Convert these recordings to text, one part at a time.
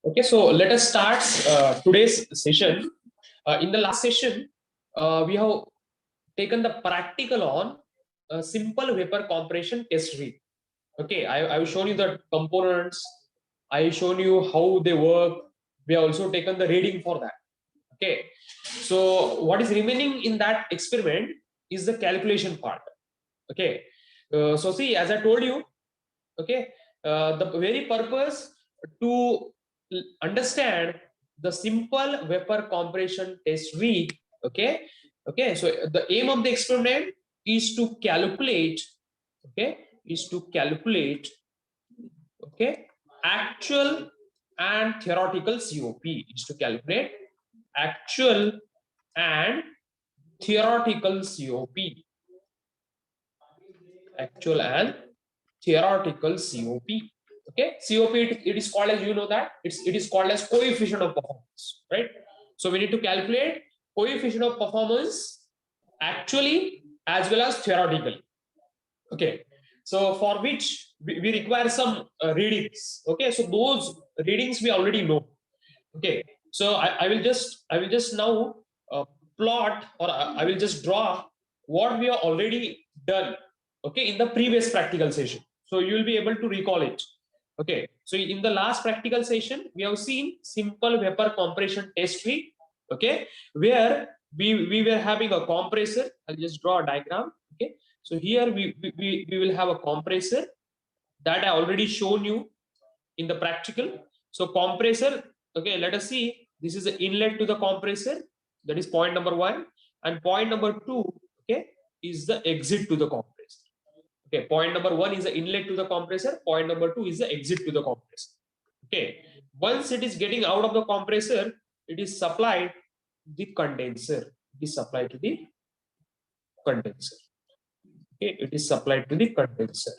Okay, so let us start today's session. In the last session, we have taken the practical on simple vapor compression test rig. Okay, I've shown you the components. I've shown you how they work. We have also taken the reading for that. Okay, so what is remaining in that experiment is the calculation part. Okay, so see, as I told you, okay, the very purpose to understand the simple vapor compression test rig. Okay, so the aim of the experiment is to calculate, okay, okay, actual and theoretical COP, is to calculate actual and theoretical COP, actual and theoretical COP. Okay, COP, it is called as, you know that it is called as coefficient of performance, right? So we need to calculate coefficient of performance actually as well as theoretically. Okay, so for which we require some readings. Okay, so those readings we already know. Okay, so I will just now plot, or I will just draw what we have already done, okay, in the previous practical session, so you will be able to recall it. Okay, so in the last practical session we have seen simple vapor compression test rig, okay, where we were having a compressor. I'll just draw a diagram. Okay, so here we will have a compressor that I already shown you in the practical. So compressor, okay, let us see, this is the inlet to the compressor, that is point number 1, and point number 2, okay, is the exit to the compressor. Okay, point number 1 is the inlet to the compressor, point number 2 is the exit to the compressor. Okay, once it is getting out of the compressor, it is supplied the condenser. It is supplied to the condenser. Okay, it is supplied to the condenser.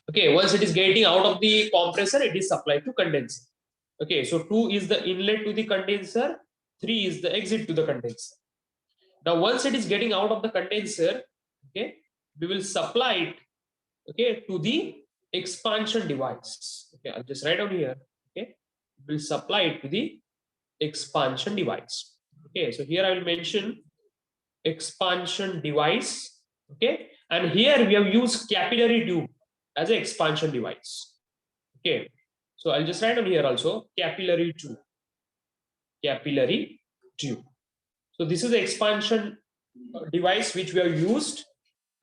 Okay, once it is getting out of the compressor, it is supplied to condenser. Okay, so 2 is the inlet to the condenser, 3 is the exit to the condenser. Now once it is getting out of the condenser, okay, we will supply it, okay, to the expansion device. Okay, I'll just write down here. Okay, we'll supply it to the expansion device. Okay, so here I will mention expansion device. Okay, and here we have used capillary tube as an expansion device. Okay, so I'll just write on here also capillary tube. Capillary tube. So this is the expansion device which we have used.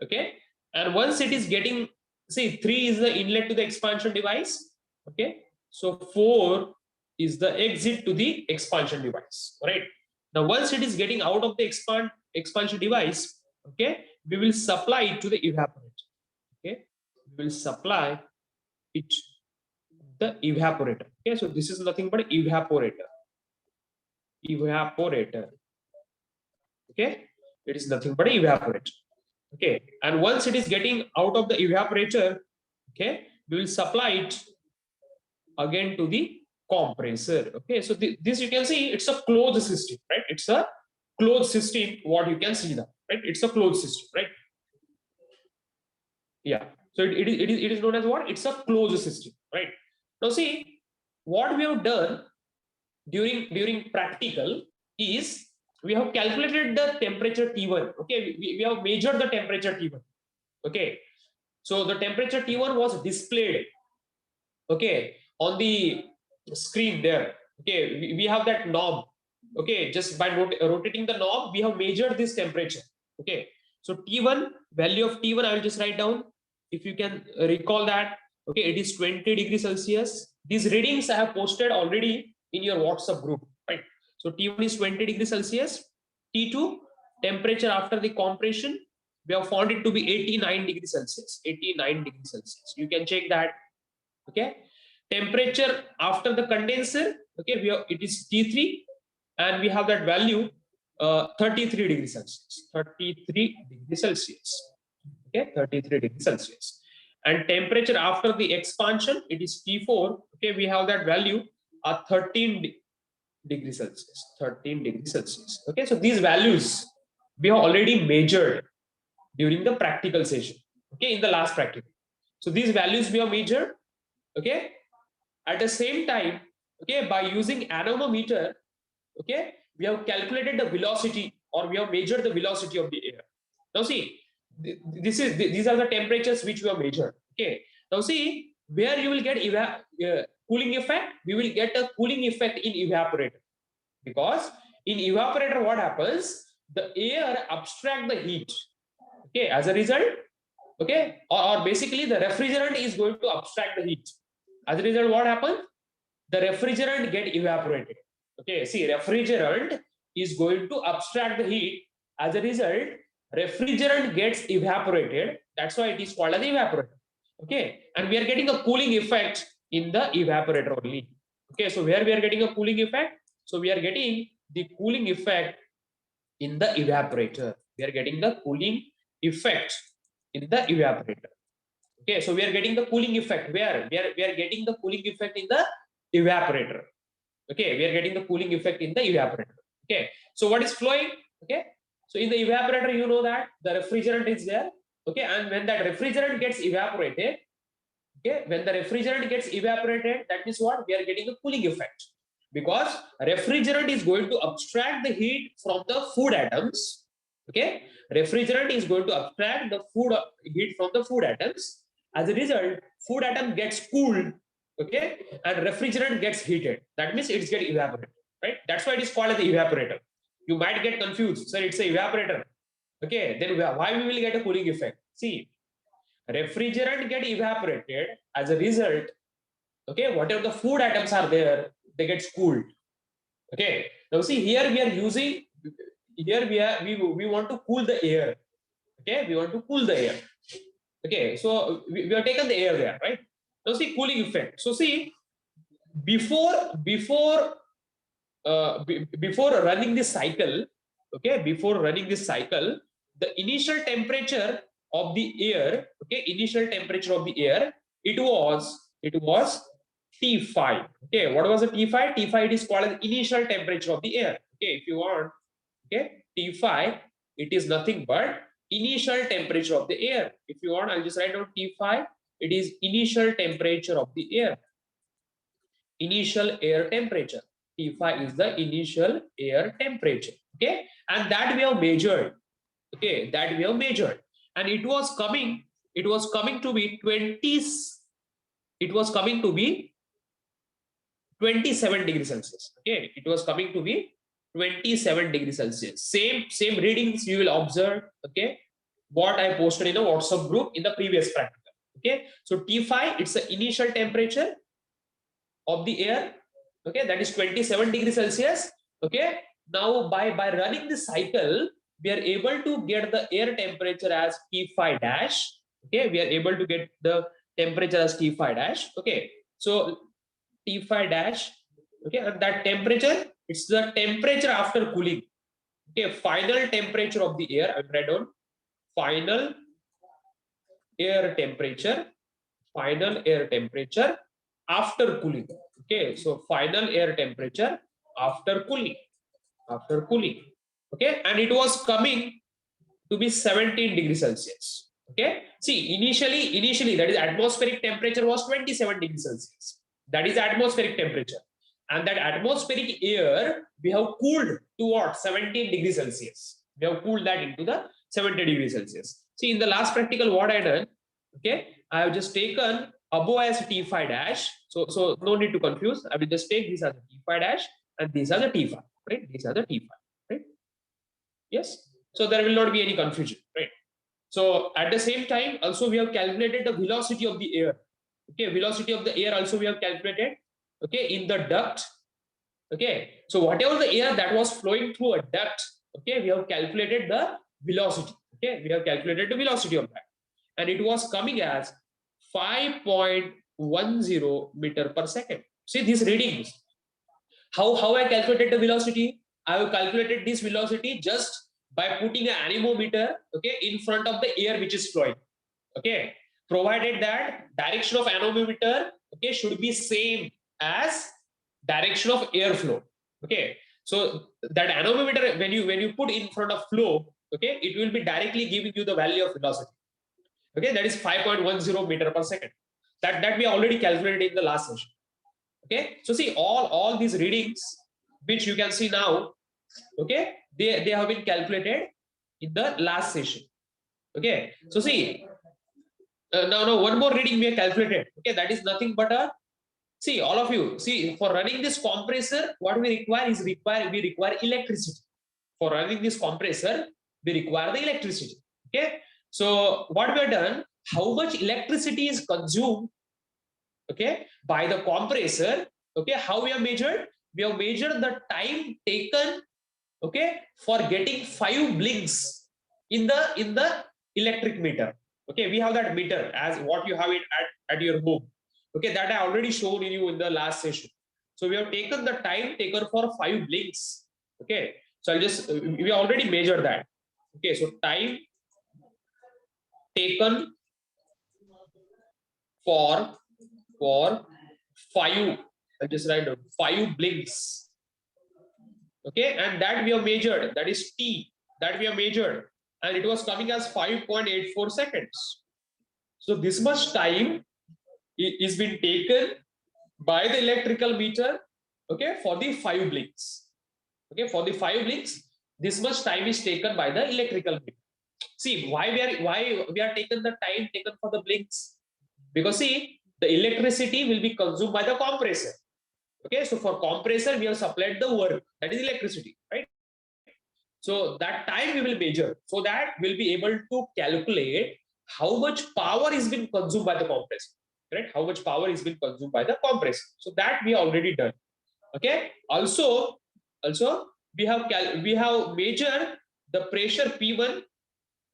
Okay, and once it is getting, see, 3 is the inlet to the expansion device. Okay, so 4 is the exit to the expansion device. Right, now once it is getting out of the expansion device, okay, we will supply it to the evaporator. Okay, we will supply it the evaporator. Okay, so this is nothing but evaporator. Okay, it is nothing but evaporator. Okay, and once it is getting out of the evaporator, okay, we will supply it again to the compressor. Okay, so this you can see, it's a closed system, right? It's a closed system, what you can see now, right? It's a closed system, right? Yeah, so it is known as what? It's a closed system, right? Now see, what we have done during practical is we have calculated the temperature T1. Okay, we have measured the temperature T1. Okay, so the temperature T1 was displayed, okay, on the screen there. Okay, we have that knob. Okay, just by rotating the knob we have measured this temperature. Okay, so T1, value of T1 I will just write down, if you can recall that. Okay, it is 20 degrees Celsius. These readings I have posted already in your WhatsApp group, right? So T1 is 20 degrees Celsius. T2, temperature after the compression, we have found it to be 89 degrees Celsius. 89 degrees Celsius, you can check that. Okay, temperature after the condenser, okay, it is T3, and we have that value 33 degrees Celsius. 33 degrees Celsius. Okay, 33 degrees Celsius. And temperature after the expansion, it is T4. Okay, we have that value 13 degrees Celsius. 13 degrees Celsius. Okay, so these values we have already measured during the practical session. Okay, in the last practical. So these values we have measured. Okay, at the same time, okay, by using anemometer, okay, we have calculated the velocity, or we have measured the velocity of the air. Now see, these are the temperatures which we have measured. Okay, now see where you will get cooling effect. We will get a cooling effect in evaporator, because in evaporator what happens, the air abstract the heat. Okay, as a result, okay, or basically the refrigerant is going to abstract the heat. As a result, what happens, the refrigerant get evaporated. Okay, see, refrigerant is going to abstract the heat. As a result, refrigerant gets evaporated. That's why it is called as evaporator. Okay, and we are getting a cooling effect in the evaporator only. Okay, so where we are getting a cooling effect, so we are getting the cooling effect in the evaporator. We are getting the cooling effect in the evaporator. Okay, so we are getting the cooling effect where we are getting the cooling effect in the evaporator. Okay, we are getting the cooling effect in the evaporator. Okay, so what is flowing? Okay, so in the evaporator, you know that the refrigerant is there. Okay, and when that refrigerant gets evaporated, okay, when the refrigerant gets evaporated, that means what, we are getting a cooling effect, because refrigerant is going to abstract the heat from the food atoms. Okay, refrigerant is going to abstract the food heat from the food atoms. As a result, food atom gets cooled, okay, and refrigerant gets heated. That means it's get evaporated, right? That's why it is called as the evaporator. You might get confused, sir, it's a evaporator. Okay, then why we will get a cooling effect? See, refrigerant get evaporated. As a result, okay, whatever the food atoms are there, they get cooled. Okay, now see, here we are using, here we want to cool the air. Okay, we want to cool the air. Okay, so we have taken the air there, right? Now see, cooling effect. So see, before before running this cycle, okay, before running this cycle, the initial temperature of the air, okay, initial temperature of the air, it was T5. Okay, what was the T5? T5, it is called as initial temperature of the air. Okay, if you want, okay, T5, it is nothing but initial temperature of the air. If you want, I'll just write down T5. It is initial temperature of the air. Initial air temperature. T5 is the initial air temperature. Okay, and that we have measured. Okay, that we have measured, and it was coming. It was coming to be 20. It was coming to be 27 degrees Celsius. Okay, it was coming to be 27 degrees Celsius. Same readings you will observe. Okay, what I posted in a WhatsApp group in the previous practical. Okay, so T5, it's the initial temperature of the air. Okay, that is 27 degrees Celsius. Okay, now by running this cycle, we are able to get the air temperature as T5 dash. Okay, we are able to get the temperature as T5 dash. Okay, so T5 dash. Okay, and that temperature, it's the temperature after cooling. Okay, final temperature of the air, I'll write down final air temperature, final air temperature after cooling. Okay, so final air temperature after cooling, after cooling. Okay, and it was coming to be 17 degrees Celsius. Okay, see, initially that is atmospheric temperature was 27 degrees Celsius. That is atmospheric temperature, and that atmospheric air we have cooled to what, 17 degrees Celsius. We have cooled that into the 70 degrees Celsius. See, in the last practical, what I done, okay, I have just taken above as T5 dash. So no need to confuse. I will just take these as the T5 dash, and these are the T5, right? These are the T5, right? Yes. So there will not be any confusion, right? So at the same time, also we have calculated the velocity of the air. Okay, velocity of the air also we have calculated. Okay, in the duct. Okay, so whatever the air that was flowing through a duct, okay, we have calculated the velocity. Okay, we have calculated the velocity of that, and it was coming as 5.10 meter per second. See these readings. How I calculated the velocity? I have calculated this velocity just by putting an anemometer, okay, in front of the air which is flowing. Okay, provided that direction of anemometer, okay, should be same as direction of airflow. Okay, so that anemometer, when you put in front of flow, okay, it will be directly giving you the value of velocity. Okay, that is 5.10 meter per second. that we already calculated in the last session. Okay, so see all these readings which you can see now, okay, they have been calculated in the last session. Okay, so see now one more reading we have calculated. Okay, that is nothing but a, see all of you, see for running this compressor what we require is we require electricity. For running this compressor we require the electricity. Okay, so what we have done, how much electricity is consumed, okay, by the compressor. Okay, how we have measured, we have measured the time taken, okay, for getting 5 blinks in the electric meter. Okay, we have that meter as what you have it at your home. Okay, that I already shown in you in the last session. So we have taken the time taken for 5 blinks. Okay, so I'll just we already measured that. Okay, so time taken for 5, I'll just write down 5 blinks. Okay, and that we have measured, that is t, that we have measured, and it was coming as 5.84 seconds. So this much time is been taken by the electrical meter, okay, for the 5 blinks. Okay, for the 5 blinks, this much time is taken by the electrical meter. See why we are taken the time taken for the blinks, because see the electricity will be consumed by the compressor. Okay, so for compressor we have supplied the work, that is electricity, right? So that time we will measure, so that we'll be able to calculate how much power is being consumed by the compressor, right? How much power is being consumed by the compressor. So that we have already done. Okay, also we have measured the pressure P1.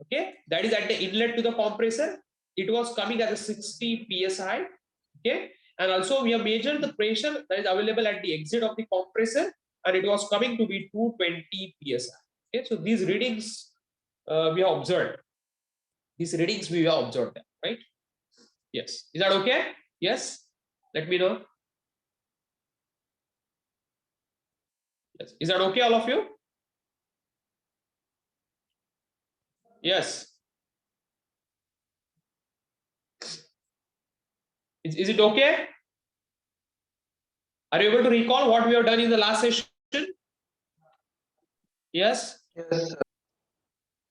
Okay, that is at the inlet to the compressor. It was coming as a 60 psi. Okay, and also we have measured the pressure that is available at the exit of the compressor, and it was coming to be 220 psi. Okay, so these readings we have observed. These readings we have observed them, right? Yes, is that okay? Yes, let me know. Yes, is that okay, all of you? Yes. Is it okay? Are you able to recall what we have done in the last session? Yes. Yes.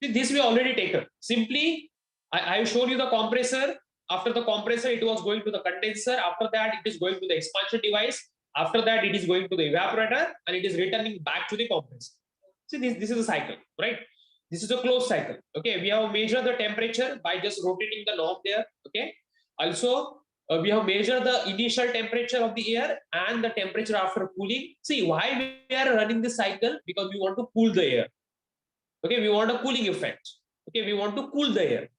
See, this we already taken. Simply, I showed you the compressor. After the compressor, it was going to the condenser. After that, it is going to the expansion device. After that, it is going to the evaporator, and it is returning back to the compressor. See, this is a cycle, right? This is a closed cycle. Okay, we have measured the temperature by just rotating the knob there. Okay, also we have measured the initial temperature of the air and the temperature after cooling. See, why we are running this cycle? Because we want to cool the air. Okay, we want a cooling effect. Okay, we want to cool the air.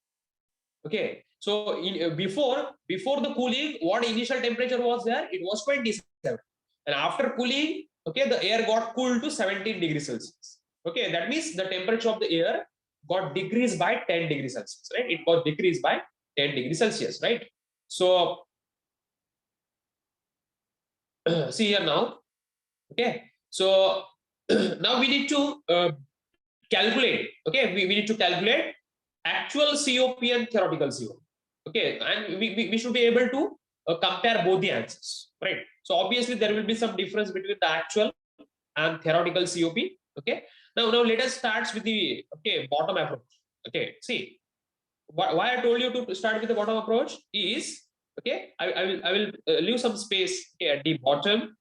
Okay, so before the cooling, what initial temperature was there? It was 27, and after cooling, okay, the air got cooled to 17 degrees Celsius. Okay, that means the temperature of the air got decreased by 10 degrees Celsius, right? It got decreased by 10 degrees Celsius, right? So see here now. Okay, so now we need to calculate. Okay, we need to calculate actual COP and theoretical COP. Okay, and we should be able to compare both the answers, right? So obviously there will be some difference between the actual and theoretical COP. Okay, now let us start with the bottom approach. Okay, see why I told you to start with the bottom approach is, okay, I will leave some space at the bottom.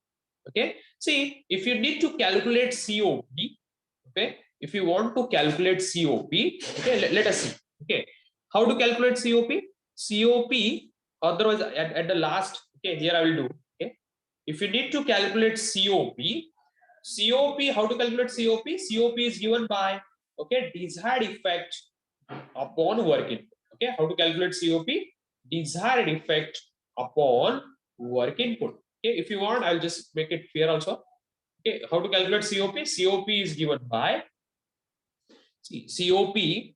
Okay, see if you need to calculate COP, okay, if you want to calculate COP, okay, let us see. Okay, how to calculate COP? COP, otherwise at the last, okay, here I will do. Okay, if you need to calculate COP, how to calculate COP? COP is given by, okay, desired effect upon work input. Okay, how to calculate COP? Desired effect upon work input. Okay, if you want, I'll just make it clear also. Okay, how to calculate COP? COP is given by, see, COP is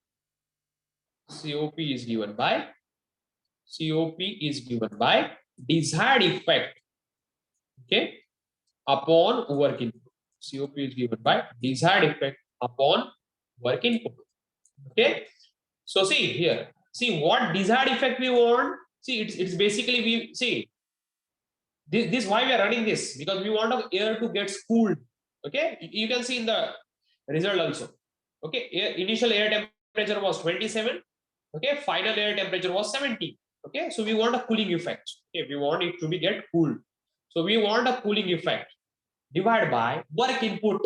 given by desired effect, okay, upon work input. COP is given by desired effect upon work input. Okay, so see here, see what desired effect we want. See, it's basically, we see this why we are running this, because we want the air to get cooled. Okay, you can see in the result also. Okay, initial air temperature was 27. Okay, final air temperature was 70. Okay, so we want a cooling effect. Okay, we want it to be get cooled. So we want a cooling effect divided by work input.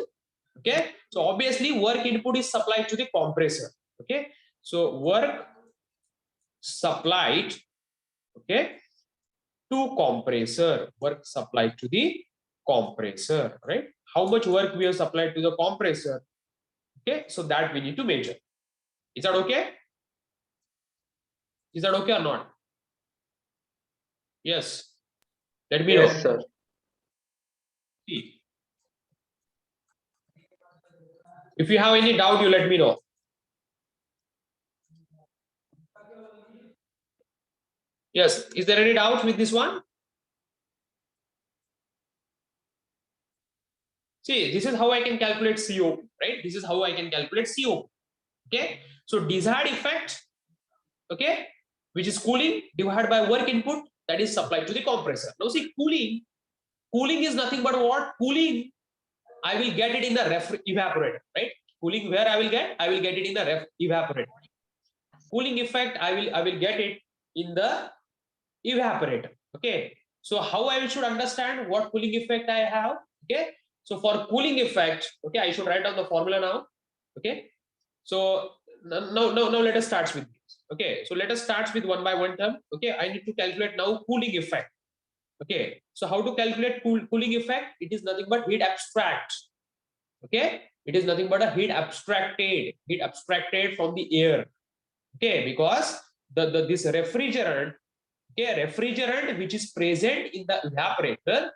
Okay, so obviously work input is supplied to the compressor. Okay, so work supplied, okay, to compressor, work supplied to the compressor, right? How much work we have supplied to the compressor? Okay, so that we need to measure. Is that okay? Is that okay or not? Yes. Let me know. Yes, sir. If you have any doubt, you let me know. Yes. Is there any doubt with this one? See, this is how I can calculate CO, right? This is how I can calculate CO. Okay. So desired effect, okay, which is cooling divided by work input, that is supplied to the compressor. Now see, cooling is nothing but what? Cooling, I will get it in the evaporator, right? Cooling where I will get it in the evaporator. Cooling effect, I will get it in the evaporator. Okay, so how I should understand what cooling effect I have? Okay, so for cooling effect, okay, I should write down the formula now. Okay, so now let us start with this. Okay, so let us start with one by one term. Okay, I need to calculate now cooling effect. Okay, so how to calculate cooling effect? It is nothing but heat abstract. Okay, it is nothing but a heat abstracted from the air. Okay, because this refrigerant, okay, refrigerant which is present in the evaporator,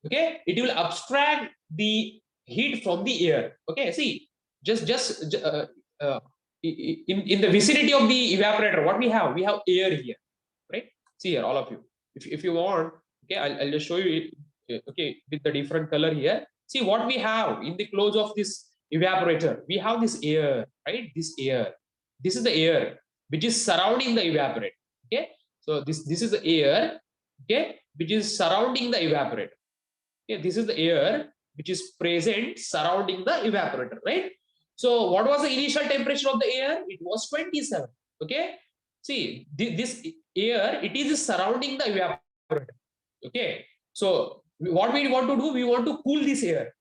okay, it will abstract the heat from the air. Okay, see, just in the vicinity of the evaporator, what we have air here, right? See here, all of you, if you want, okay, I'll just show you it, okay, with the different color here. See what we have in the close of this evaporator. We have this air, right? This is the air which is surrounding the evaporator. Okay, so this is the air, okay, which is surrounding the evaporator. Okay, this is the air which is present surrounding the evaporator, right? So what was the initial temperature of the air? It was 27. Okay, see this air, it is surrounding the evaporator. Okay, so what we want to do, we want to cool this air.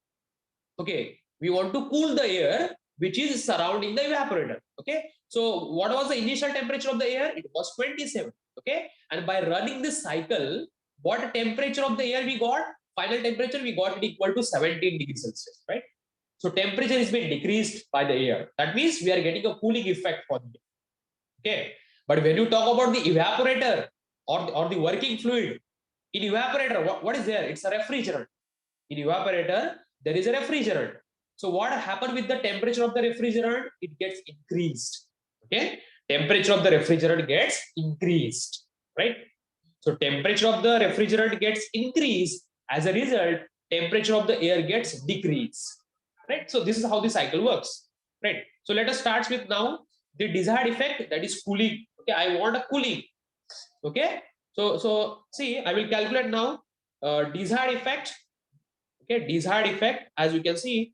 Okay, we want to cool the air which is surrounding the evaporator. Okay, so what was the initial temperature of the air? It was 27. Okay, and by running this cycle, what temperature of the air we got? Final temperature we got it equal to 17 degrees Celsius, right? So temperature is being decreased by the air. That means we are getting a cooling effect for the air. Okay, but when you talk about the evaporator or the working fluid, in evaporator, what is there? It's a refrigerant. In evaporator, there is a refrigerant. So what happened with the temperature of the refrigerant? It gets increased. Okay, temperature of the refrigerant gets increased, right? So temperature of the refrigerant gets increased. As a result, temperature of the air gets decreased, right? So this is how the cycle works, right? So let us start with now the desired effect, that is cooling. Okay, I want a cooling. Okay, so see, I will calculate now desired effect. Okay, desired effect, as you can see,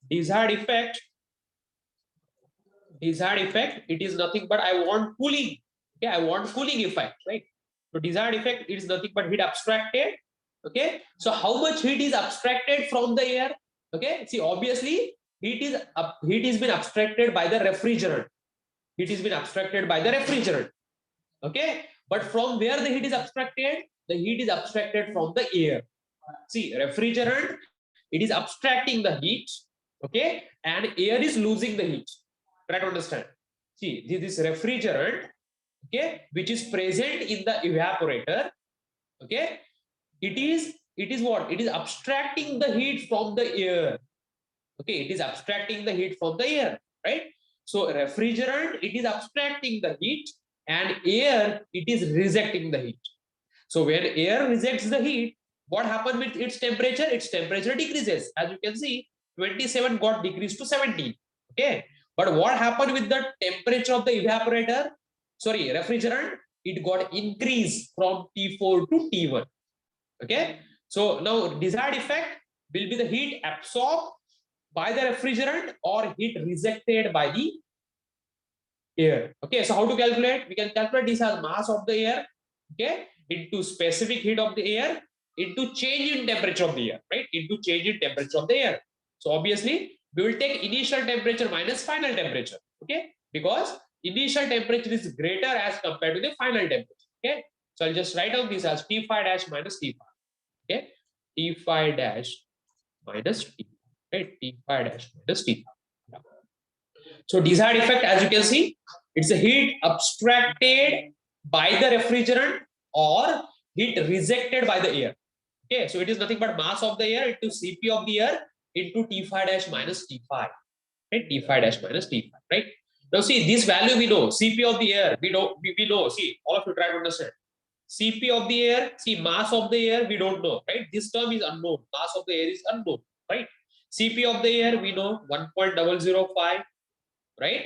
desired effect, it is nothing but I want cooling. Okay, I want cooling effect, right? So desired effect is nothing but heat abstracted. Okay, so how much heat is abstracted from the air? Okay, see, obviously heat is been abstracted by the refrigerant. Heat is been abstracted by the refrigerant. Okay, but from where the heat is abstracted? The heat is abstracted from the air. See, refrigerant, it is abstracting the heat, okay, and air is losing the heat. Try to understand. See, this refrigerant, okay, which is present in the evaporator, okay, it is what? It is abstracting the heat from the air. Okay, it is abstracting the heat from the air, right? So refrigerant, it is abstracting the heat, and air, it is rejecting the heat. So when air rejects the heat, what happened with its temperature? Its temperature decreases. As you can see, 27 got decreased to 17. Okay. But what happened with the temperature of the evaporator? Sorry, refrigerant? it got increased from T4 to T1. Okay, so now desired effect will be the heat absorbed by the refrigerant or heat rejected by the air. Okay, so how to calculate? We can calculate this as mass of the air, okay, into specific heat of the air into change in temperature of the air, right? Into change in temperature of the air. So obviously we will take initial temperature minus final temperature, okay, because initial temperature is greater as compared to the final temperature. Okay, so I'll just write down this as T5 dash minus T5. Okay, T5 dash minus T, right? T5 dash minus T5. Yeah. So desired effect, as you can see, it's a heat abstracted by the refrigerant or heat rejected by the air. Okay, so it is nothing but mass of the air into Cp of the air into T5 dash minus T5, right? T5 dash minus T5, right? Now see this value we know, Cp of the air, we know, see, all of you try to understand. Cp of the air, see mass of the air, we don't know, right? This term is unknown, mass of the air is unknown, right? Cp of the air, we know 1.005, right?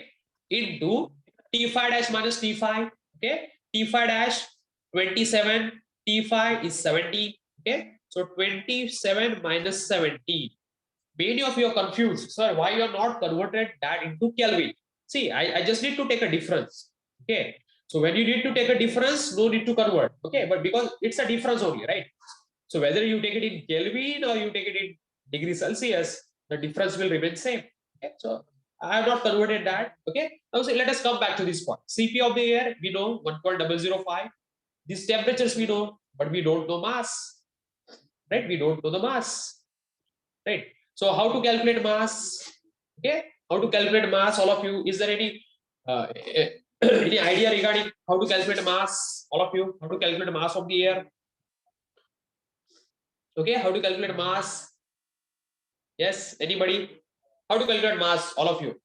Into T5 dash minus T5, okay? T5 dash 27, T5 is 17, okay? So 27 minus 17. Many of you are confused, sir, why you are not converted that into Kelvin? See, I just need to take a difference, okay? So when you need to take a difference, no need to convert, okay? But because it's a difference only, right? So whether you take it in Kelvin or you take it in degree Celsius, the difference will remain same. Okay, so I have not converted that. Okay, now so let us come back to this point. Cp of the air we know 1.005. These temperatures we know, but we don't know mass, right? We don't know the mass, right? So how to calculate mass? Okay, how to calculate mass? All of you, is there any any idea regarding how to calculate mass? All of you, how to calculate mass of the air? Okay, how to calculate mass? Yes, anybody? How to calculate mass? All of you.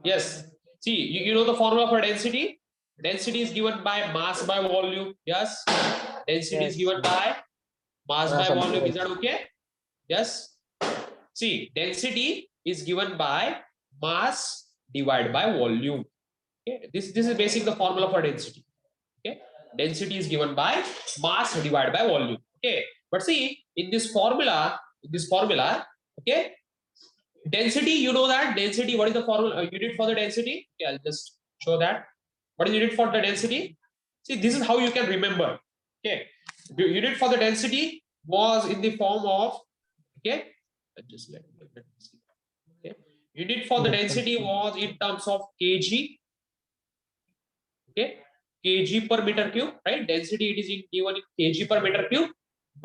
Yes. See, you know the formula for density? Density is given by mass by volume. Yes. Density is Yes. given by mass by volume. Is Yes. that okay? Yes. See, density is given by mass divided by volume. Okay. This is basically the formula for density. Okay. Density is given by mass divided by volume. Okay. But see, in this formula, okay, density, you know that density, what is the formula unit for the density? Okay, I'll just show that. What is unit for the density? See, this is how you can remember. Okay, the unit for the density was in the form of, okay, just let me see. Okay, unit for the density was in terms of kg. Okay, kg per meter cube, right? Density it is given in kg per meter cube.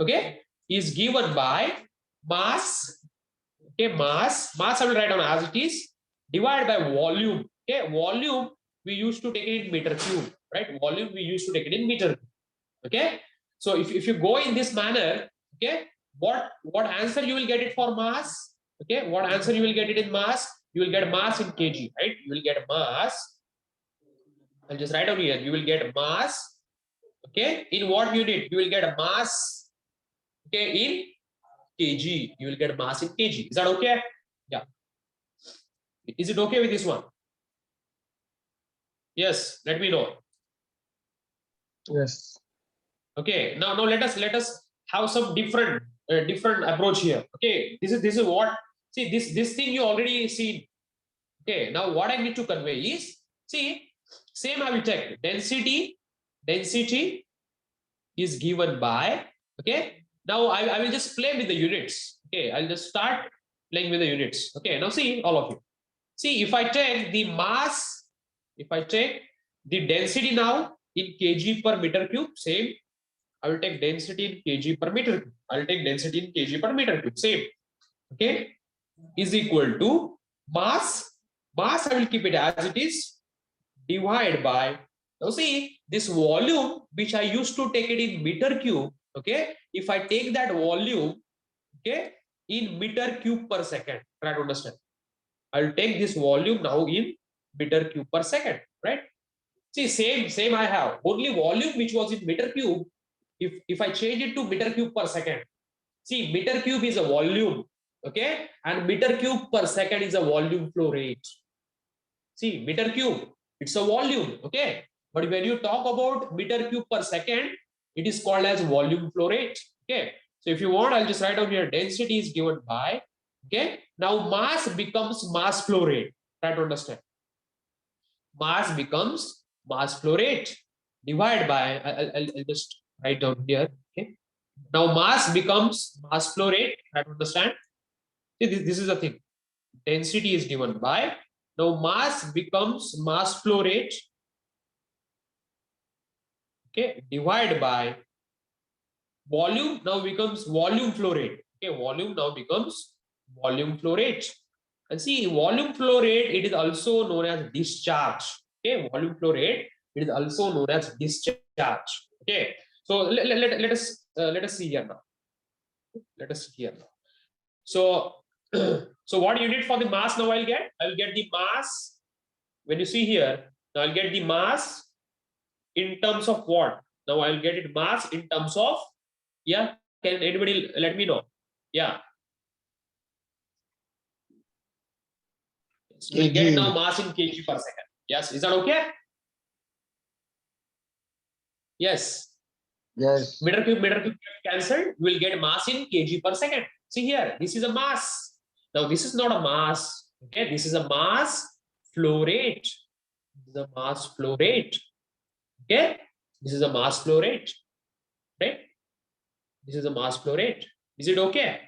Okay, is given by mass. Okay, mass I will write down as it is, divided by volume. Okay, volume we used to take it in meter cube, right? Volume we used to take it in meter cube. Okay, so if you go in this manner, okay, what answer you will get it for mass? Okay, what answer you will get it in mass? You will get mass in kg, right? You will get mass. I'll just write down here. You will get mass. Okay, in what unit? You will get a mass. Okay, in kg. You will get mass in kg. Is that okay? Yeah. Is it okay with this one? Yes, let me know. Yes. Okay, now let us have some different approach here. Okay, this is what, see, this thing you already seen. Okay, now what I need to convey is, see, same I will take density is given by, okay, now I will just play with the units. Okay, I'll just start playing with the units. Okay, now see, all of you, see, if I take the mass, if I take the density now in kg per meter cube, same, I will take density in kg per meter cube. I will take density in kg per meter cube, same. Okay, is equal to mass. Mass I will keep it as it is, divide by, now see, this volume which I used to take it in meter cube. Okay, if I take that volume, okay, in meter cube per second, try to understand. I'll take this volume now in meter cube per second, right? See, same I have. Only volume which was in meter cube, if I change it to meter cube per second, see, meter cube is a volume, okay, and meter cube per second is a volume flow rate. See, meter cube, it's a volume, okay, But when you talk about meter cube per second, it is called as volume flow rate. Okay. So if you want, I'll just write down here, density is given by, okay. Now mass becomes mass flow rate. Try to understand. Mass becomes mass flow rate. Divide by, I'll just write down here. Okay. Now mass becomes mass flow rate. Try to understand. See, this is the thing. Density is given by, now mass becomes mass flow rate, okay, divide by volume now becomes volume flow rate. Okay, volume now becomes volume flow rate. And see, volume flow rate, it is also known as discharge. Okay, volume flow rate, it is also known as discharge. Okay, so let us see here now. Let us see here now. So so what unit for the mass now I'll get? I'll get the mass. When you see here, now I'll get the mass in terms of what? Now I'll get it mass in terms of, yeah, can anybody let me know? Yeah. We'll get now mass in kg per second. Yes, is that okay? Yes. Yes. Meter cube cancelled. We'll get mass in kg per second. See here, this is a mass. Now this is not a mass. Okay, this is a mass flow rate. This is a mass flow rate. Okay, this is a mass flow rate. Right? This is a mass flow rate. Is it okay?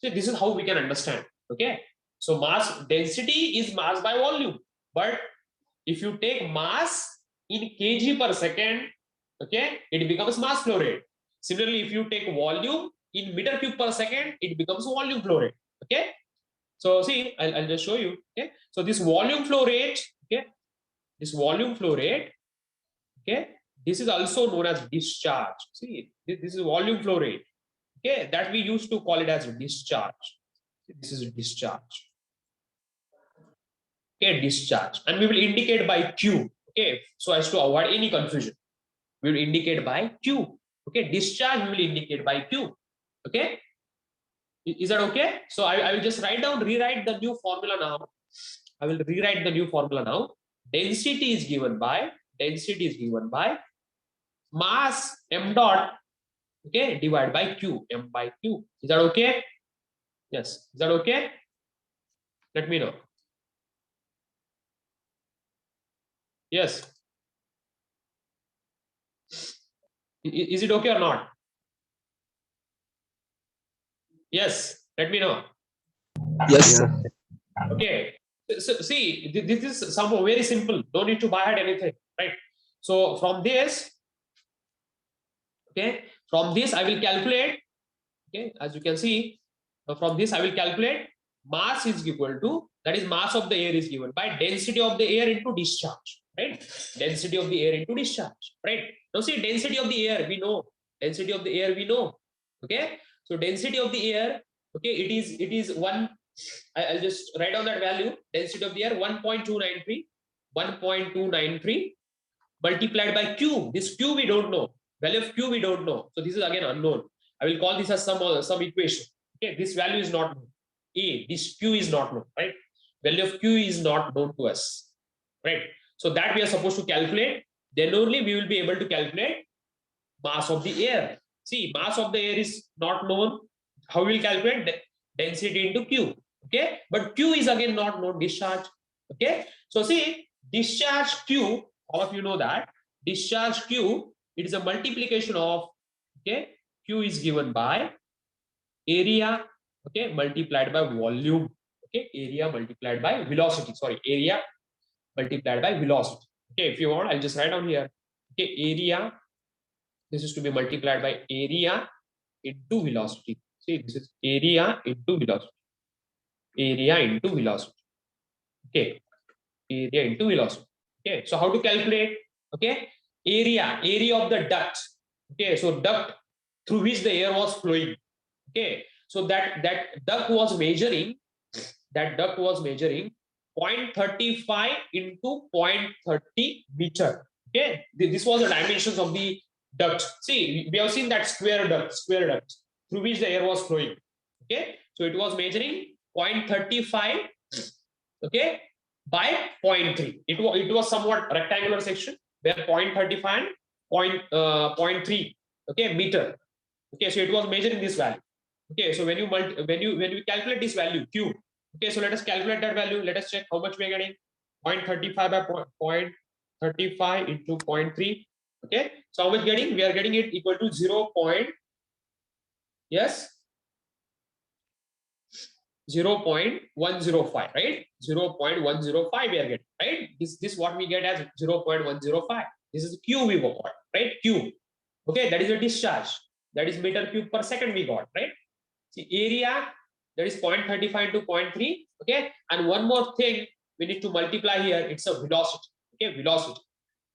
So this is how we can understand. Okay. So mass density is mass by volume. But if you take mass in kg per second, okay, it becomes mass flow rate. Similarly, if you take volume in meter cube per second, it becomes volume flow rate. Okay. So see, I'll just show you. Okay. So this volume flow rate, okay, this volume flow rate, okay, this is also known as discharge. See, this is volume flow rate. Okay, that we used to call it as discharge. This is discharge. Okay, discharge, and we will indicate by Q. Okay, so as to avoid any confusion, we will indicate by Q. Okay, discharge we will indicate by Q. Okay, is that okay? So I will just rewrite the new formula now. I will rewrite the new formula now. Density is given by mass m dot, okay, divided by Q, m by Q. Is that okay? Yes, is that okay? Let me know. Yes. Is it okay or not? Yes, let me know. Yes, sir. Okay. So see, this is somehow very simple. Don't need to buy at anything, right? So from this, okay, from this I will calculate. Okay, as you can see, from this I will calculate mass is equal to, that is mass of the air is given by density of the air into discharge, right? Density of the air into discharge, right? Now see, density of the air we know. Density of the air we know. Okay, so density of the air, okay, it is one. I'll just write down that value. Density of the air 1.293 multiplied by Q. This Q we don't know. Value of Q we don't know. So this is again unknown. I will call this as some equation. Okay, this value is not known. This Q is not known, right? Value of Q is not known to us, right? So that we are supposed to calculate. Then only we will be able to calculate mass of the air. See, mass of the air is not known. How we will calculate density into Q? Okay, but Q is again not known. Discharge. Okay, so see, discharge Q. All of you know that discharge Q. It is a multiplication of, okay, Q is given by area, okay, multiplied by volume. Okay, area multiplied by velocity. Sorry, area multiplied by velocity. Okay, if you want, I'll just write down here. Okay, area. This is to be multiplied by area into velocity. See, this is area into velocity. Area into velocity. Okay, area into velocity. Okay, so how to calculate? Okay, area of the duct. Okay, so duct through which the air was flowing. Okay, so that duct was measuring 0.35 into 0.30 meter. Okay, this was the dimensions of the duct. See, we have seen that square duct through which the air was flowing. Okay, so it was measuring 0.35, okay, by 0.3. It was somewhat rectangular section where 0.35 and 0.3, okay, meter. Okay, so it was measuring this value. Okay, so when you calculate this value q, okay, so let us calculate that value. Let us check how much we are getting. 0.35 by 0.35 into 0.3. Okay, so how much getting? We are getting it equal to 0. Yes, 0.105, right? 0.105 we are getting, right? This what we get as 0.105. This is q we got, right? Q. Okay, that is a discharge. That is meter cube per second we got, right? See, area, that is 0.35 into 0.3. Okay, and one more thing we need to multiply here. It's a velocity. Okay, velocity.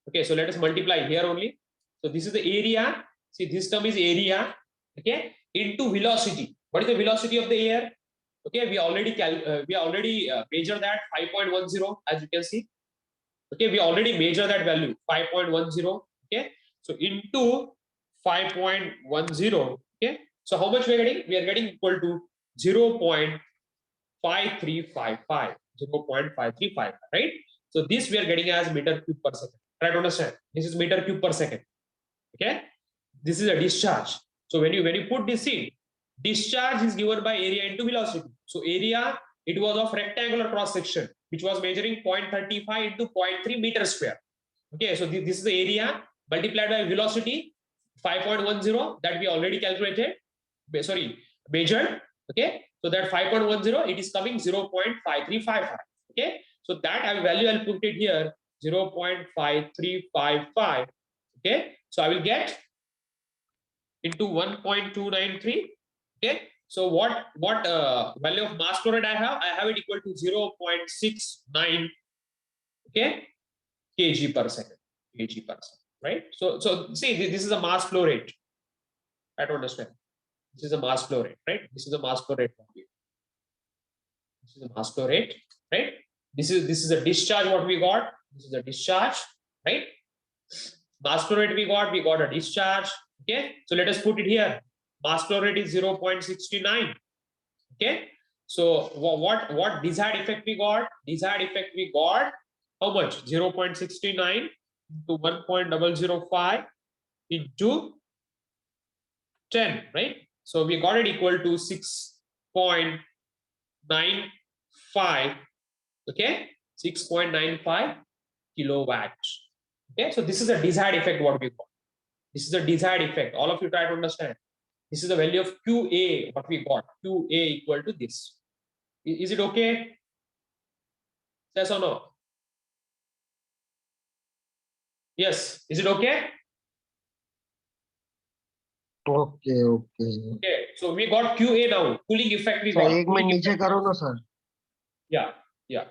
Okay, so let us multiply here only. So this is the area. See, this term is area. Okay, into velocity. What is the velocity of the air? Okay, we already measure that 5.10, as you can see. Okay, we already measure that value 5.10. Okay, so into 5.10. Okay, so how much we are getting? We are getting equal to 0.5355. 0.5355, right? So this we are getting as meter cube per second. Try to understand. This is meter cube per second. Okay, this is a discharge. So when you put this in, discharge is given by area into velocity. So area, it was of rectangular cross section, which was measuring 0.35 into 0.3 meter square. Okay, so this is the area multiplied by velocity 5.10 that we already calculated. Sorry, measured. Okay, so that 5.10, it is coming 0.5355. Okay, so that value I'll put it here, 0.5355. Okay, so I will get into 1.293. Okay, so what value of mass flow rate I have? I have it equal to 0.69, okay, kg per second. Kg per second, right? So see, this is a mass flow rate. I don't understand. This is a mass flow rate, right? This is a mass flow rate. This is a mass flow rate, right? This is a discharge what we got. This is a discharge, right? Mass flow rate we got a discharge. Okay, so let us put it here. Mass flow rate is 0.69. Okay, so what desired effect we got? Desired effect we got how much? 0.69 into 1.005 into 10, right? So we got it equal to 6.95. Okay, 6.95 kilowatts. Okay, so this is a desired effect what we got. This is a desired effect. All of you try to understand. This is the value of QA what we got. QA equal to this. Is it okay? Yes or no? Yes. Is it okay? Okay, okay. Okay. So we got QA now. Cooling effect we So got. एक minute नीचे करो ना sir. Yeah. Yeah.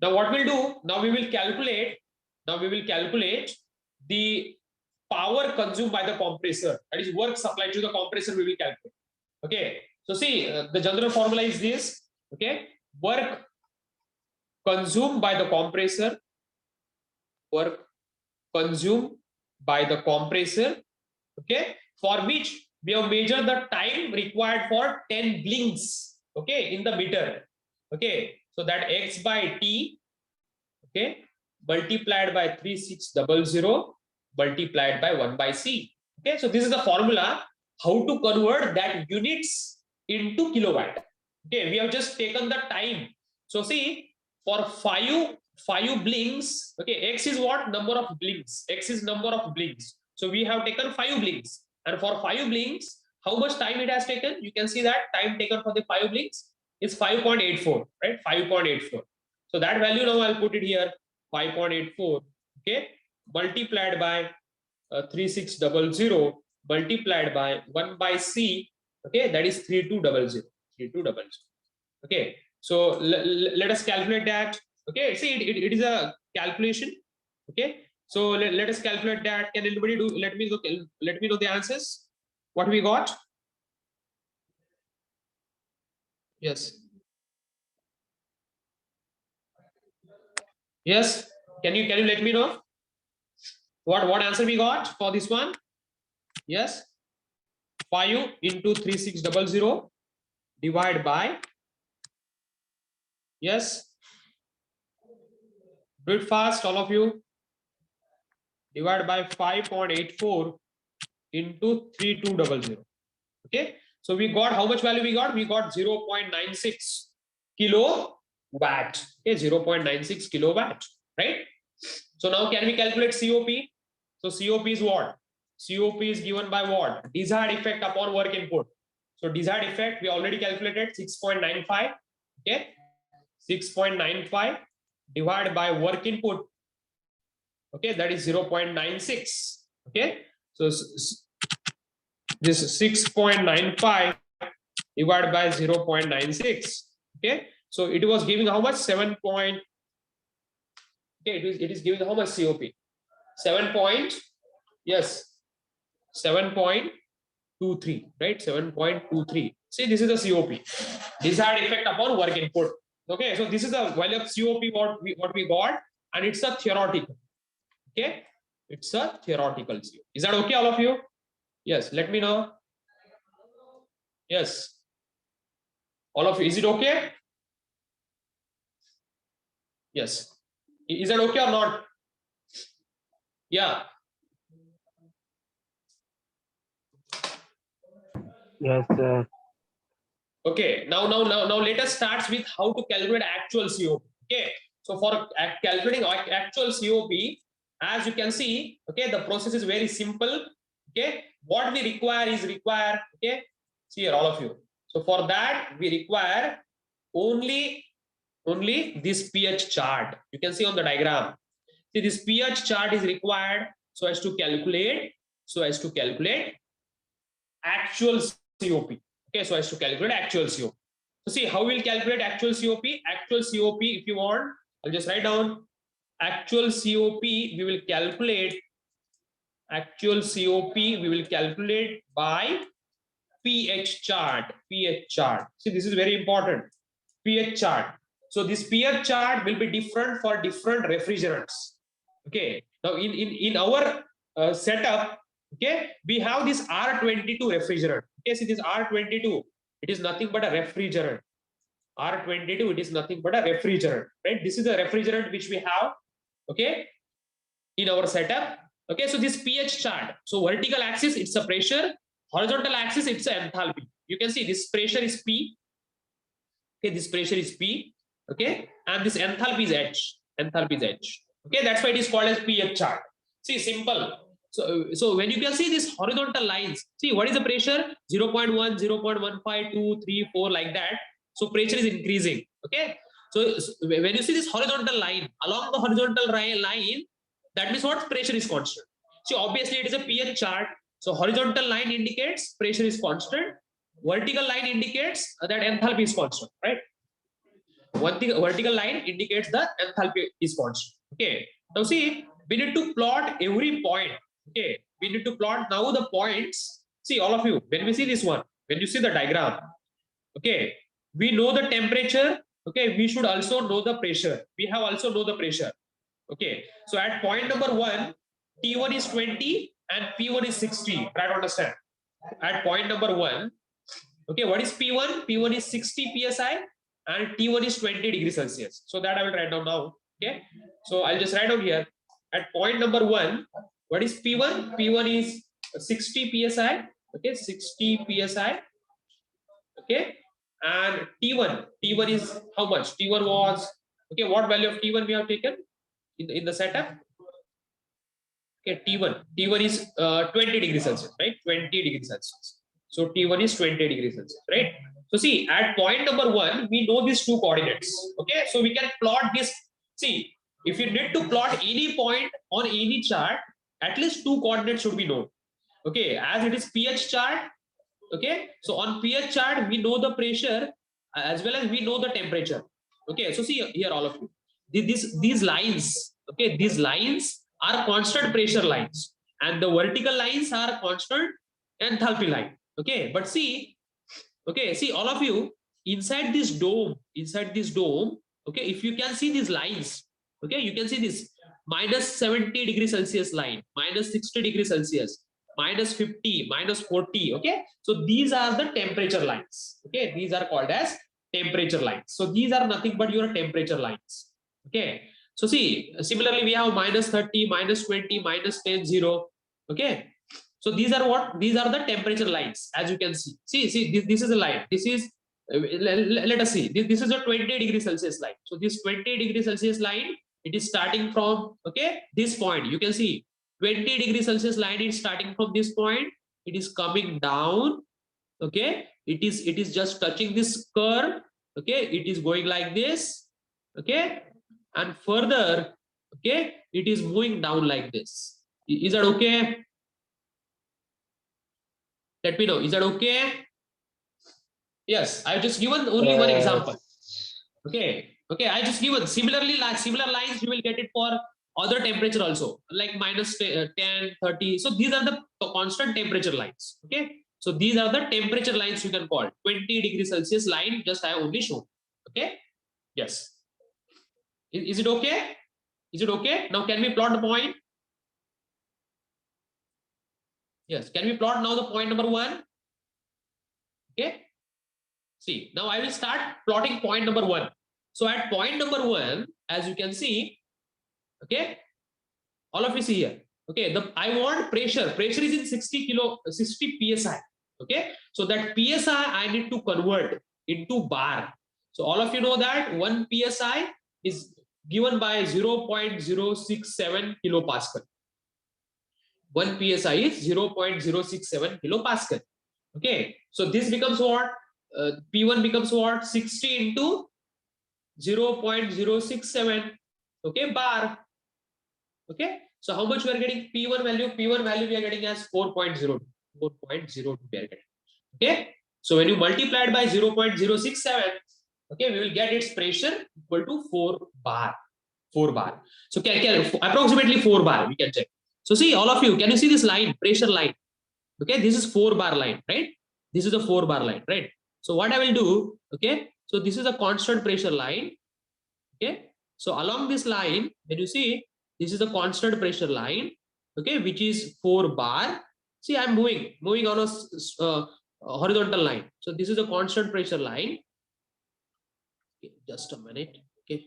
Now what we'll do? Now we will calculate. The power consumed by the compressor. That is work supplied to the compressor. We will calculate. Okay. So see, the general formula is this. Okay. Work consumed by the compressor. Work consumed by the compressor. Okay. For which we have measured the time required for 10 blinks. Okay. In the meter. Okay. So that X by T. Okay, multiplied by 3600 multiplied by 1 by C. Okay, so this is the formula how to convert that units into kilowatt. Okay, we have just taken the time. So see, for five blinks, okay, X is what? Number of blinks. X is number of blinks. So we have taken 5 blinks. And for 5 blinks, how much time it has taken? You can see that time taken for the 5 blinks is 5.84, right? 5.84. So that value now I'll put it here, 5.84, okay, multiplied by 3600 multiplied by 1 by C, okay, that is 3200. Okay, so let us calculate that. Okay, see, it is a calculation. Okay, so let us calculate that. Can anybody do? Let me know the answers. What we got? Yes. Yes. Can you let me know what answer we got for this one? Yes. 5 into 3600 divided by, yes, Do it fast, all of you. Divide by 5.84 into 3200. Okay. So we got how much value we got? We got 0.96 kilowatt. Okay, 0.96 kilowatt, right? So now can we calculate COP? So COP is what? COP is given by what? Desired effect upon work input. So desired effect we already calculated 6.95. Okay, 6.95 divided by work input. Okay, that is 0.96. Okay, so this is 6.95 divided by 0.96. Okay, so it was giving how much? 7. Okay, it is giving how much COP? 7 point, yes, 7.23, right? 7.23. See, this is the COP, desired effect upon work input. Okay, so this is the value of COP what we got, and it's a theoretical. Okay, it's a theoretical COP. Is that okay, all of you? Yes, let me know. Yes, all of you, is it okay? Yes, is that okay or not? Yeah. Yes, sir. Okay, now let us start with how to calculate actual COP. Okay, so for calculating actual COP, as you can see, okay, the process is very simple. Okay, what we require is okay, see here, all of you. So for that we require only this pH chart. You can see on the diagram. See, this pH chart is required so as to calculate actual COP. Okay, so as to calculate actual COP. So see how we'll calculate actual COP. Actual COP, if you want, I'll just write down actual COP. We will calculate actual COP. We will calculate by pH chart. pH chart. See, this is very important. pH chart. So this pH chart will be different for different refrigerants. Okay. Now in our setup, okay, we have this R22 refrigerant. Okay, see this R22, it is nothing but a refrigerant. R22, it is nothing but a refrigerant, right? This is the refrigerant which we have, okay, in our setup. Okay, so this pH chart. So vertical axis, it's a pressure. Horizontal axis, it's an enthalpy. You can see this pressure is P. Okay, this pressure is P. Okay, and this enthalpy is H. Enthalpy is H. Okay, that's why it is called as pH chart. See, simple. So when you can see these horizontal lines, see what is the pressure? 0.1, 0.15, 2, 3, 4, like that. So pressure is increasing. Okay. So when you see this horizontal line, along the horizontal line, that means what? Pressure is constant. See, obviously it is a pH chart. So horizontal line indicates pressure is constant. Vertical line indicates that enthalpy is constant, right? One thing, vertical line indicates the enthalpy is constant. Okay. Now see, we need to plot every point. Okay, we need to plot now the points. See, all of you, when we see this one, when you see the diagram, okay, we know the temperature. Okay, we should also know the pressure. We have also know the pressure. Okay, so at point number 1, T1 is 20 and P1 is 60. Try to understand. At point number 1, okay, what is P1? P1 is 60 psi and T1 is 20 degrees Celsius. So that I will write down now. Okay, so I'll just write down here. At point number 1, what is P1? P1 is 60 psi. Okay, 60 psi. Okay, and T1 is how much? T1 was, okay, what value of T1 we have taken in the setup? Okay, T1 is 20 degrees Celsius, right? 20 degrees Celsius. So T1 is 20 degrees Celsius, right? So see, at point number 1, we know these two coordinates. Okay, so we can plot this. See, if you need to plot any point on any chart, at least two coordinates should be known. Okay, as it is pH chart. Okay, so on pH chart, we know the pressure as well as we know the temperature. Okay, so see here, all of you. These lines, okay, these lines are constant pressure lines, and the vertical lines are constant enthalpy line. Okay, but see, okay, see all of you, inside this dome, okay, if you can see these lines, okay, you can see this minus 70 degrees Celsius line, minus 60 degrees Celsius, minus 50, minus 40. Okay, so these are the temperature lines. Okay, these are called as temperature lines. So these are nothing but your temperature lines. Okay, So see, similarly, we have minus 30, minus 20, minus 10, 0. Okay. So these are what? These are the temperature lines, as you can see. See, this is a line. This is, let us see. This is a 20 degree Celsius line. So this 20 degree Celsius line, it is starting from, okay, this point. You can see 20 degree Celsius line is starting from this point. It is coming down. Okay. It is just touching this curve. Okay. It is going like this. Okay. And further, okay, it is moving down like this. Is that okay? Let me know. Is that okay? Yes, I've just given only one example. Okay. Okay, I just given similarly, like similar lines you will get it for other temperature also, like minus 10, 30. So these are the constant temperature lines. Okay. So these are the temperature lines you can call 20 degree Celsius line. Just I have only shown. Okay. Yes. Is it okay? Is it okay? Now can we plot the point? Yes. Can we plot now the point number 1? Okay. See, now I will start plotting point number 1. So at point number 1, as you can see, okay, all of you see here. Okay, I want pressure. Pressure is in 60 psi. Okay, so that psi I need to convert into bar. So all of you know that 1 psi is given by 0.067 kilopascal. 1 psi is 0.067 kilopascal. Okay, so this becomes what? P1 becomes what? 60 into 0.067. Okay, bar. Okay, so how much we are getting? P1 value? P1 value we are getting as 4.02. 4.02 we are getting. Okay, so when you multiply it by 0.067, okay, we will get its pressure equal to 4 bar. 4 bar. So approximately 4 bar we can check. So see, all of you, can you see this line, pressure line? Okay, this is 4 bar line, right? This is a 4 bar line, right? So what I will do, okay, so this is a constant pressure line. Okay, so along this line, when you see, this is a constant pressure line, okay, which is 4 bar. See, I'm moving on a horizontal line. So this is a constant pressure line. Okay, just a minute. Okay,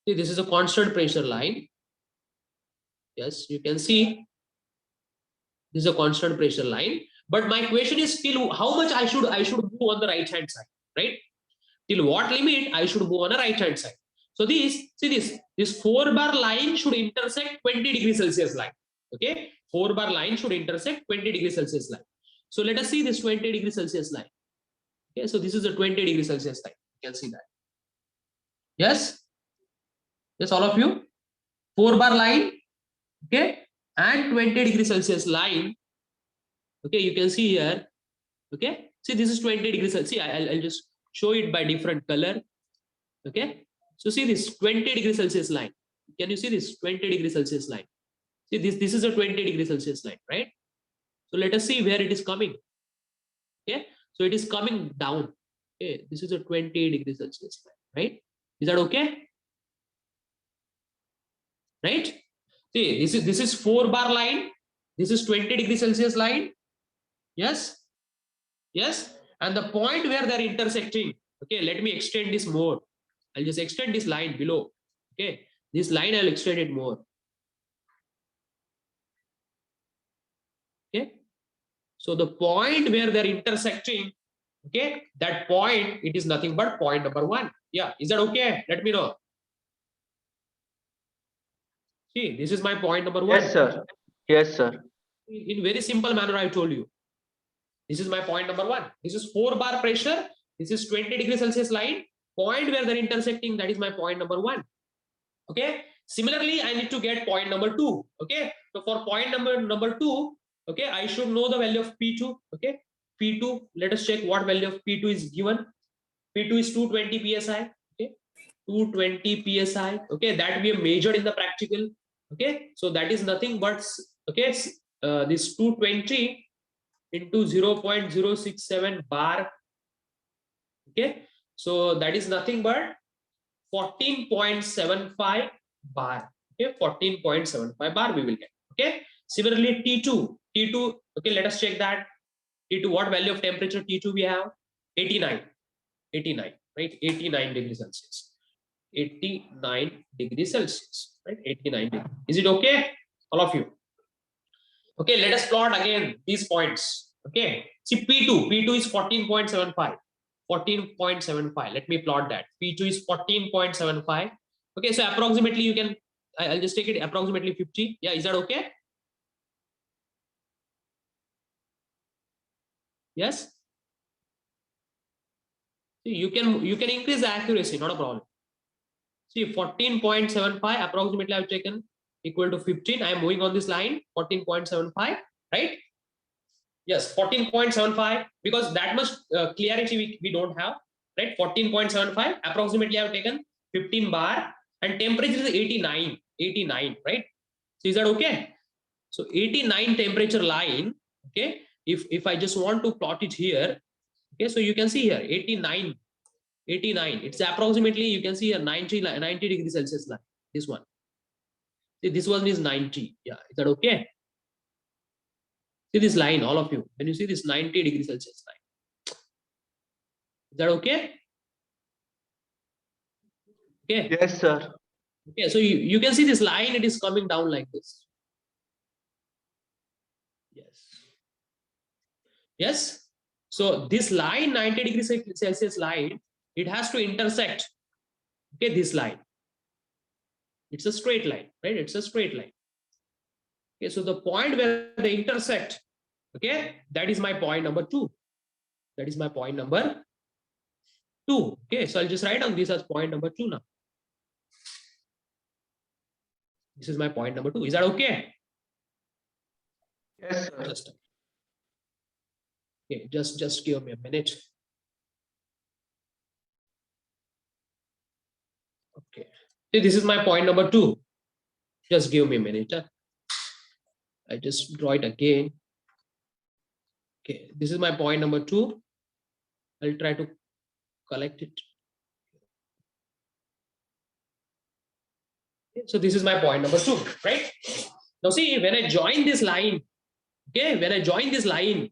see, this is a constant pressure line. Yes, you can see this is a constant pressure line. But my question is still how much I should move on the right hand side, right? Till what limit I should move on the right hand side. So this 4 bar line should intersect 20 degree Celsius line. Okay, 4 bar line should intersect 20 degree Celsius line. So let us see this 20 degree Celsius line. Okay, so this is a 20 degree Celsius line. You can see that. Yes, yes, all of you. 4 bar line, okay, and 20 degree Celsius line. Okay, you can see here. Okay, see, this is 20 degrees Celsius. See, I'll just show it by different color. Okay, so see this 20 degree Celsius line. Can you see this 20 degree Celsius line? See, this is a 20 degree Celsius line, right? So let us see where it is coming. Okay, so it is coming down. Okay, this is a 20 degree Celsius line, right? Is that okay? Right? See, this is 4 bar line. This is 20 degree Celsius line. Yes, yes, and the point where they're intersecting. Okay, let me extend this more. I'll just extend this line below. Okay, this line I'll extend it more. Okay, so the point where they're intersecting, okay, that point, it is nothing but point number 1. Yeah, is that okay? Let me know. See, this is my point number 1. Yes, sir. Yes, sir. In very simple manner, I told you. This is my point number 1. This is 4 bar pressure. This is 20 degree Celsius line. Point where they're intersecting, that is my point number 1. Okay. Similarly, I need to get point number 2. Okay. So for point number 2, okay, I should know the value of P2. Okay. P2, let us check what value of P2 is given. P2 is 220 psi. Okay. 220 psi. Okay. That we have measured in the practical. Okay. So that is nothing but, okay, this 220 into 0.067 bar. Okay. So that is nothing but 14.75 bar. Okay, 14.75 bar we will get. Okay, similarly T2, okay, let us check that. T2, what value of temperature T2 we have? 89, right? 89 degrees Celsius. 89 degrees Celsius, right? 89 degrees. Is it okay, all of you? Okay, let us plot again these points. Okay, see P2 is 14.75. 14.75. Let me plot that. P2 is 14.75. Okay, so approximately you can, I'll just take it approximately 50. Yeah, is that okay? Yes. See, you can increase the accuracy, not a problem. See, 14.75 approximately I've taken equal to 15. I am moving on this line 14.75, right? Yes, 14.75, because that much clarity we don't have, right? 14.75 approximately I've taken 15 bar, and temperature is 89, right? So is that okay? So 89 temperature line, okay? If I just want to plot it here, okay, so you can see here 89, it's approximately, you can see here 90 degrees Celsius line, this one. See, this one is 90. Yeah, is that okay? See this line, all of you. Can you see this 90 degrees Celsius line? Is that okay? Okay. Yes, sir. Okay, so you can see this line, it is coming down like this. Yes. Yes. So this line, 90 degrees Celsius line, it has to intersect, okay, this line. It's a straight line, right? It's a straight line. Okay, so the point where they intersect, okay, that is my point number 2. That is my point number 2. Okay, so I'll just write down this as point number 2 now. This is my point number 2. Is that okay? Yes, sir. Okay, just give me a minute. Okay, see, this is my point number 2. Just give me a minute. I just draw it again. Okay, this is my point number 2. I'll try to collect it. Okay, so this is my point number 2, right? Now see, when I join this line, okay, when I join this line,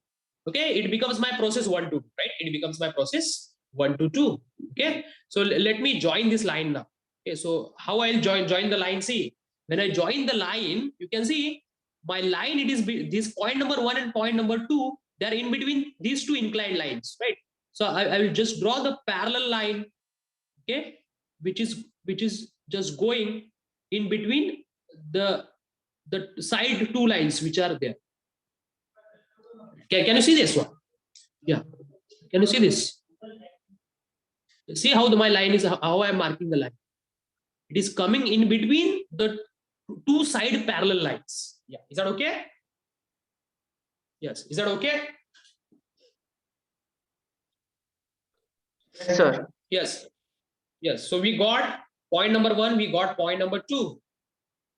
okay, it becomes my process 1, 2, right? It becomes my process 1 to 2. Okay, so let me join this line now. Okay, so how I'll join the line? See, when I join the line, you can see my line, it is this point number 1 and point number 2, they're in between these two inclined lines, right? So I will just draw the parallel line, okay, which is just going in between the side two lines which are there. Can you see this one? Yeah, can you see this? See how my line is, how I'm marking the line. It is coming in between the two side parallel lines. Yeah, is that okay? Yes, is that okay? Yes, sir. Yes, yes. So we got point number 1, we got point number 2.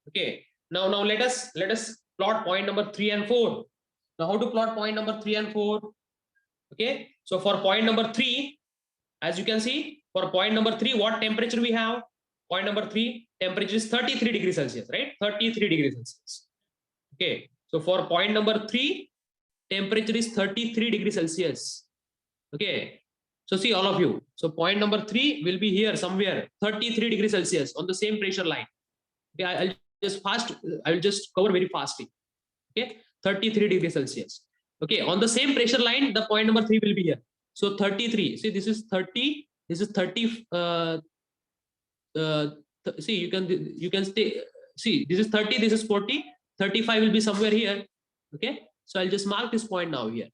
Okay, now let us plot point number 3 and 4. Now how to plot point number 3 and 4? Okay, so for point number 3, as you can see, for point number 3, what temperature we have? Point number 3, temperature is 33 degrees Celsius, right? 33 degrees Celsius. Okay, so for point number 3, temperature is 33 degrees Celsius. Okay, so see all of you. So point number 3 will be here somewhere, 33 degrees Celsius on the same pressure line. Okay, I will just cover very fastly. Okay, 33 degrees Celsius. Okay, on the same pressure line, the point number 3 will be here. So 33. See, this is 30. This is 30. See, you can stay. See, this is 30. This is 40. 35 will be somewhere here. Okay, so I'll just mark this point now here.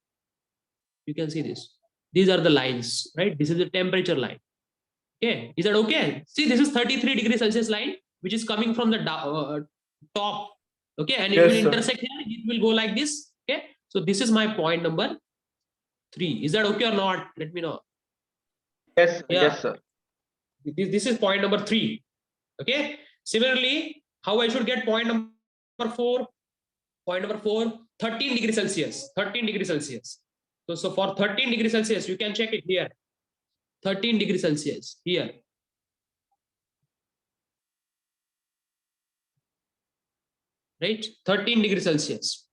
You can see this. These are the lines, right? This is the temperature line. Okay, is that okay? See, this is 33 degrees Celsius line, which is coming from the top. Okay, and it Yes, will sir. intersect here. It will go like this. Okay, so this is my point number 3. Is that okay or not? Let me know. Yes, Yeah, yes, sir. this is point number 3. Okay, similarly, how I should get point number 4? Point number 4, 13 degrees Celsius. 13 degrees Celsius. So for 13 degrees Celsius, you can check it here. 13 degrees Celsius here. Right? 13 degrees Celsius.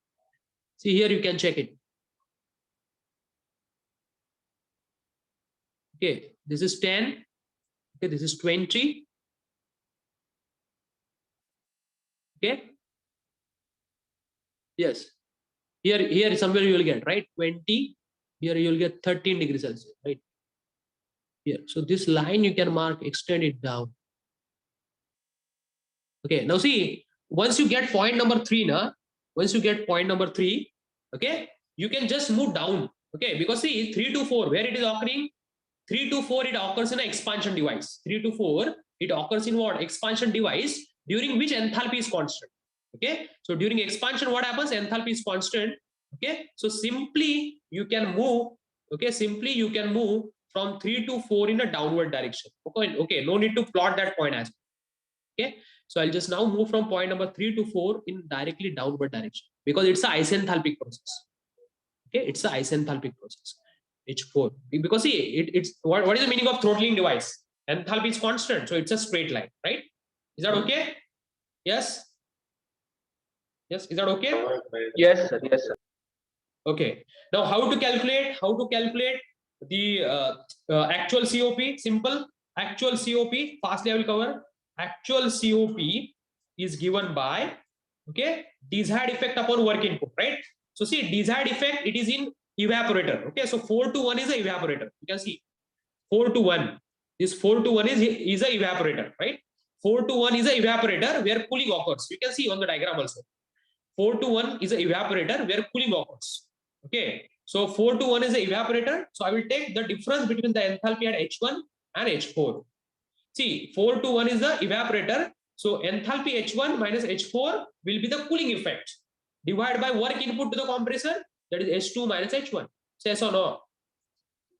See here, you can check it. Okay, this is 10. Okay, this is 20. Okay. Yes. Here somewhere you will get, right? 20. Here you will get 13 degrees Celsius, right? Here. So this line you can mark, extend it down. Okay. Now see, once you get point number 3, once you get point number 3, okay, you can just move down. Okay, because see 3 to 4, where it is occurring? 3 to 4, it occurs in an expansion device. 3 to 4, it occurs in what? Expansion device, during which enthalpy is constant. Okay, so during expansion, what happens? Enthalpy is constant. Okay, so simply you can move. Okay, simply you can move from 3 to 4 in a downward direction. Okay, no need to plot that point as well. Okay, so I'll just now move from point number 3 to 4 in directly downward direction, because it's a isenthalpic process. Okay, it's a isenthalpic process. H4, because see, it's what is the meaning of throttling device? Enthalpy is constant, so it's a straight line, right? Is that okay? Yes. Yes, is that okay? Yes, sir. Yes, sir. Okay. Now, how to calculate? How to calculate the actual COP? Simple. Actual COP. Fastly, I will cover. Actual COP is given by, okay, desired effect upon work input, right? So see, desired effect, it is in evaporator. Okay, so 4 to 1 is a evaporator. You can see 4 to 1. This 4 to 1 is a evaporator, right? 4 to 1 is a evaporator where cooling occurs. You can see on the diagram also. 4 to 1 is a evaporator where cooling occurs. Okay, so 4 to 1 is a evaporator. So I will take the difference between the enthalpy at H1 and H4. See, 4 to 1 is the evaporator. So enthalpy H1 minus H4 will be the cooling effect divided by work input to the compressor, that is H2 minus H1. Say yes or no?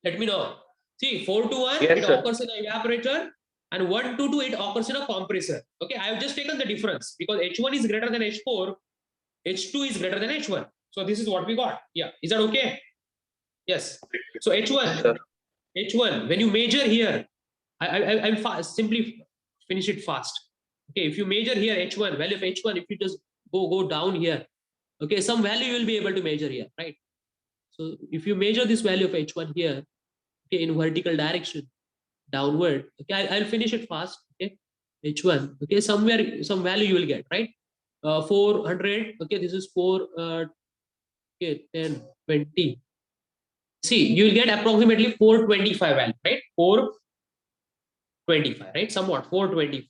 Let me know. See, 4 to 1, Yes, it sir. occurs in an evaporator, and 1 to 2, it occurs in a compressor. Okay, I have just taken the difference because H1 is greater than H4, H2 is greater than H1. So this is what we got. Yeah, is that okay? Yes. So H1, Sir. H1, when you measure here, I'll simply finish it fast. Okay, if you measure here H1, value of H1, if you just go down here, okay, some value you will be able to measure here, right? So if you measure this value of H1 here, okay, in vertical direction, downward, okay, I'll finish it fast. Okay, H1, okay, somewhere some value you will get, right? 400, okay, this is 4, okay, 10, 20. See, you will get approximately 425 value, right? 425, right? Somewhat 425.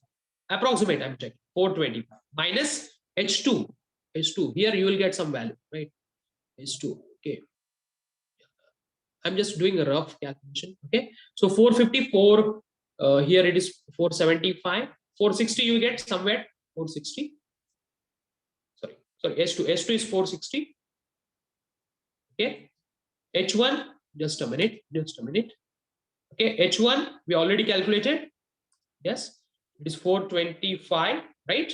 Approximate, I'm checking. 425 minus H2. H2. Here you will get some value, right? H2. Okay. I'm just doing a rough calculation. Okay. So 454. Here it is 475. 460 you get somewhere 460. Sorry. H2. H2 is 460. Okay. H1, just a minute. Okay, H1 we already calculated. Yes, it is 425, right?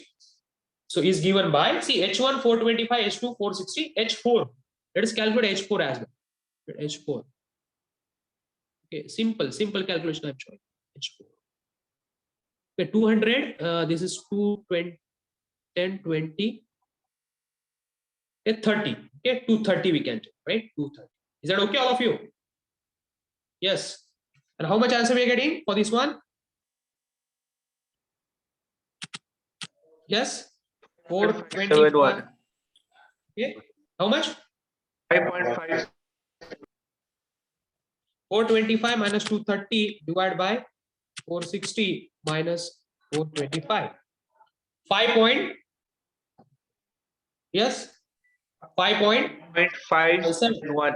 So is given by, see, H1 425, H2 460, H4. Let us calculate H4 as well. H4. Okay, simple calculation I'm showing. H4. Okay, 200. This is 220, 10, 20. Okay, 30. Okay, 230 we can take, right? 230. Is that okay, all of you? Yes. And how much answer we are getting for this one? Yes. 425. Okay. How much? 5.5. 425 minus 230 divided by 460 minus 425. 5 point. Yes. 5.51.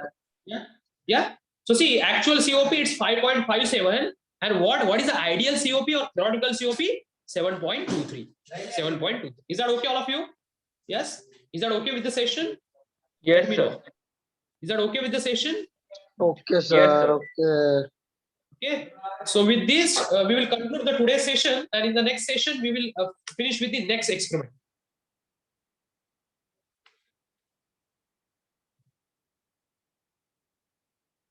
Yeah. So see, actual COP it's 5.57, and what is the ideal COP or theoretical COP? 7.23. 7.23. Is that okay, all of you? Yes. Is that okay with the session? Yes, Let me sir. know. Is that okay with the session? Okay, Yes, sir. sir. Okay. Okay. So with this, we will conclude the today's session, and in the next session, we will finish with the next experiment.